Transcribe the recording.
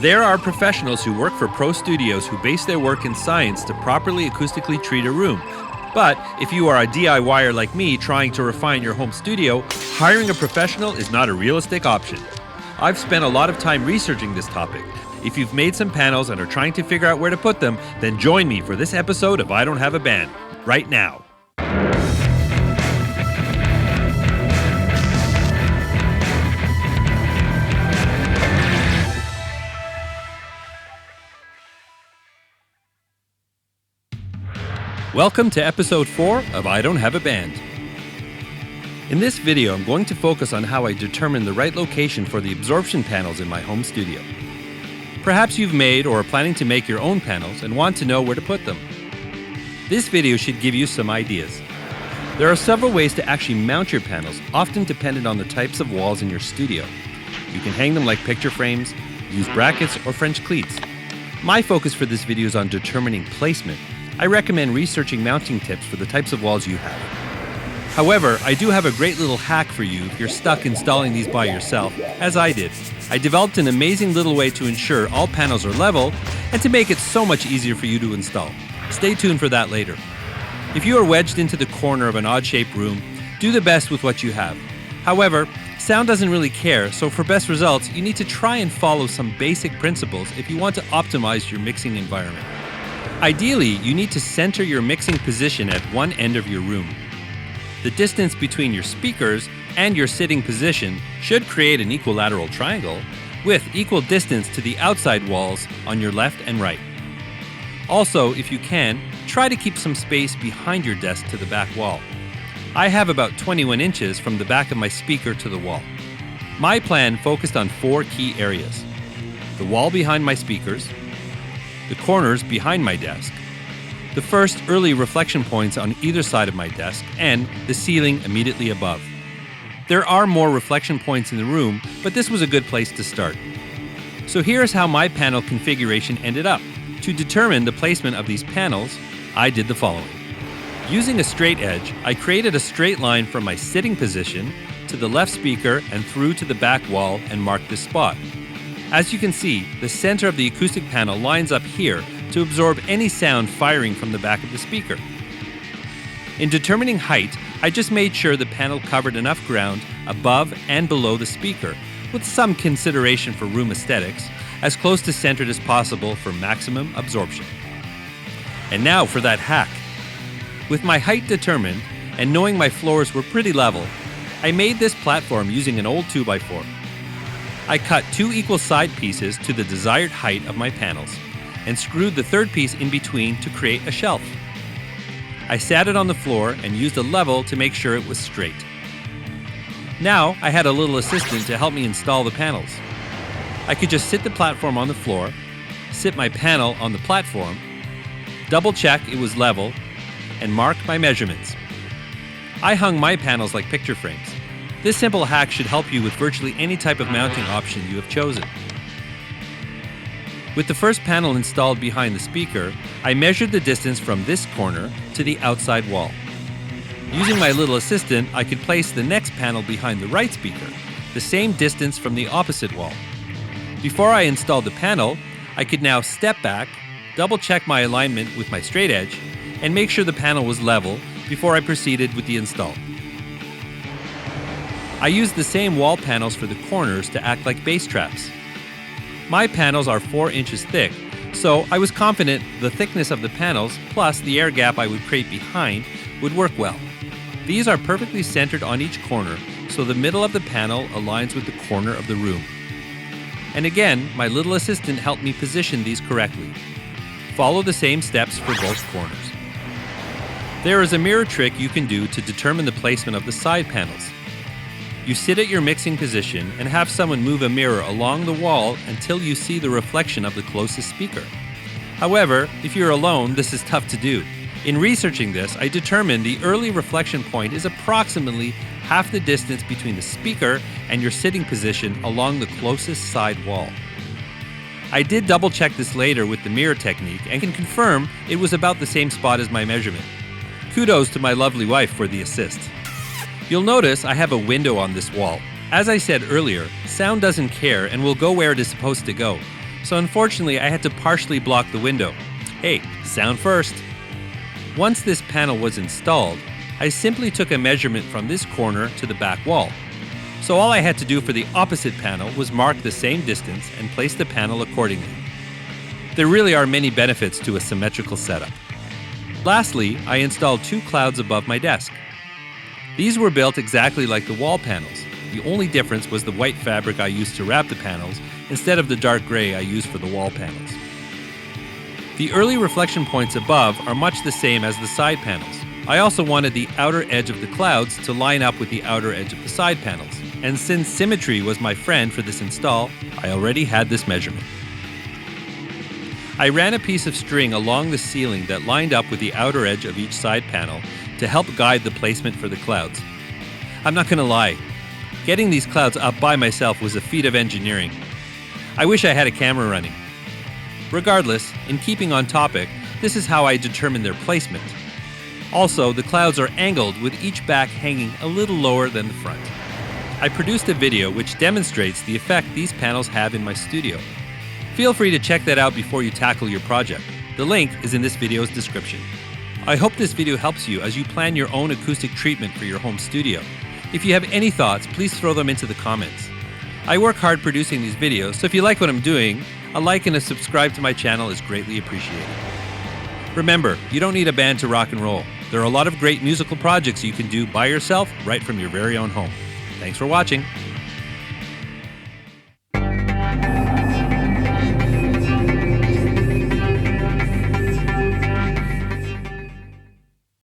There are professionals who work for pro studios who base their work in science to properly acoustically treat a room. But if you are a DIYer like me trying to refine your home studio, hiring a professional is not a realistic option. I've spent a lot of time researching this topic. If you've made some panels and are trying to figure out where to put them, then join me for this episode of I Don't Have a Band, right now. Welcome to episode 4 of I Don't Have a Band. In this video, I'm going to focus on how I determine the right location for the absorption panels in my home studio. Perhaps you've made or are planning to make your own panels and want to know where to put them. This video should give you some ideas. There are several ways to actually mount your panels, often dependent on the types of walls in your studio. You can hang them like picture frames, use brackets or French cleats. My focus for this video is on determining placement. I recommend researching mounting tips for the types of walls you have. However, I do have a great little hack for you if you're stuck installing these by yourself, as I did. I developed an amazing little way to ensure all panels are level and to make it so much easier for you to install. Stay tuned for that later. If you are wedged into the corner of an odd-shaped room, do the best with what you have. However, sound doesn't really care, so for best results, you need to try and follow some basic principles if you want to optimize your mixing environment. Ideally, you need to center your mixing position at one end of your room. The distance between your speakers and your sitting position should create an equilateral triangle with equal distance to the outside walls on your left and right. Also, if you can, try to keep some space behind your desk to the back wall. I have about 21 inches from the back of my speaker to the wall. My plan focused on 4 key areas: the wall behind my speakers, the corners behind my desk, the first early reflection points on either side of my desk, and the ceiling immediately above. There are more reflection points in the room, but this was a good place to start. So here's how my panel configuration ended up. To determine the placement of these panels, I did the following. Using a straight edge, I created a straight line from my sitting position to the left speaker and through to the back wall and marked this spot. As you can see, the center of the acoustic panel lines up here to absorb any sound firing from the back of the speaker. In determining height, I just made sure the panel covered enough ground above and below the speaker, with some consideration for room aesthetics, as close to centered as possible for maximum absorption. And now for that hack. With my height determined, and knowing my floors were pretty level, I made this platform using an old 2x4. I cut 2 equal side pieces to the desired height of my panels and screwed the third piece in between to create a shelf. I sat it on the floor and used a level to make sure it was straight. Now I had a little assistant to help me install the panels. I could just sit the platform on the floor, sit my panel on the platform, double check it was level, and mark my measurements. I hung my panels like picture frames. This simple hack should help you with virtually any type of mounting option you have chosen. With the first panel installed behind the speaker, I measured the distance from this corner to the outside wall. Using my little assistant, I could place the next panel behind the right speaker, the same distance from the opposite wall. Before I installed the panel, I could now step back, double check my alignment with my straight edge, and make sure the panel was level before I proceeded with the install. I used the same wall panels for the corners to act like bass traps. My panels are 4 inches thick, so I was confident the thickness of the panels plus the air gap I would create behind would work well. These are perfectly centered on each corner, so the middle of the panel aligns with the corner of the room. And again, my little assistant helped me position these correctly. Follow the same steps for both corners. There is a mirror trick you can do to determine the placement of the side panels. You sit at your mixing position and have someone move a mirror along the wall until you see the reflection of the closest speaker. However, if you're alone, this is tough to do. In researching this, I determined the early reflection point is approximately half the distance between the speaker and your sitting position along the closest side wall. I did double check this later with the mirror technique and can confirm it was about the same spot as my measurement. Kudos to my lovely wife for the assist. You'll notice I have a window on this wall. As I said earlier, sound doesn't care and will go where it is supposed to go. so unfortunately I had to partially block the window. Hey, sound first. Once this panel was installed, I simply took a measurement from this corner to the back wall. So all I had to do for the opposite panel was mark the same distance and place the panel accordingly. There really are many benefits to a symmetrical setup. Lastly, I installed 2 clouds above my desk. These were built exactly like the wall panels. The only difference was the white fabric I used to wrap the panels instead of the dark gray I used for the wall panels. The early reflection points above are much the same as the side panels. I also wanted the outer edge of the clouds to line up with the outer edge of the side panels. And since symmetry was my friend for this install, I already had this measurement. I ran a piece of string along the ceiling that lined up with the outer edge of each side panel to help guide the placement for the clouds. I'm not gonna lie, getting these clouds up by myself was a feat of engineering. I wish I had a camera running. Regardless, in keeping on topic, this is how I determine their placement. Also, the clouds are angled with each back hanging a little lower than the front. I produced a video which demonstrates the effect these panels have in my studio. Feel free to check that out before you tackle your project. The link is in this video's description. I hope this video helps you as you plan your own acoustic treatment for your home studio. If you have any thoughts, please throw them into the comments. I work hard producing these videos, so if you like what I'm doing, a like and a subscribe to my channel is greatly appreciated. Remember, you don't need a band to rock and roll. There are a lot of great musical projects you can do by yourself right from your very own home. Thanks for watching.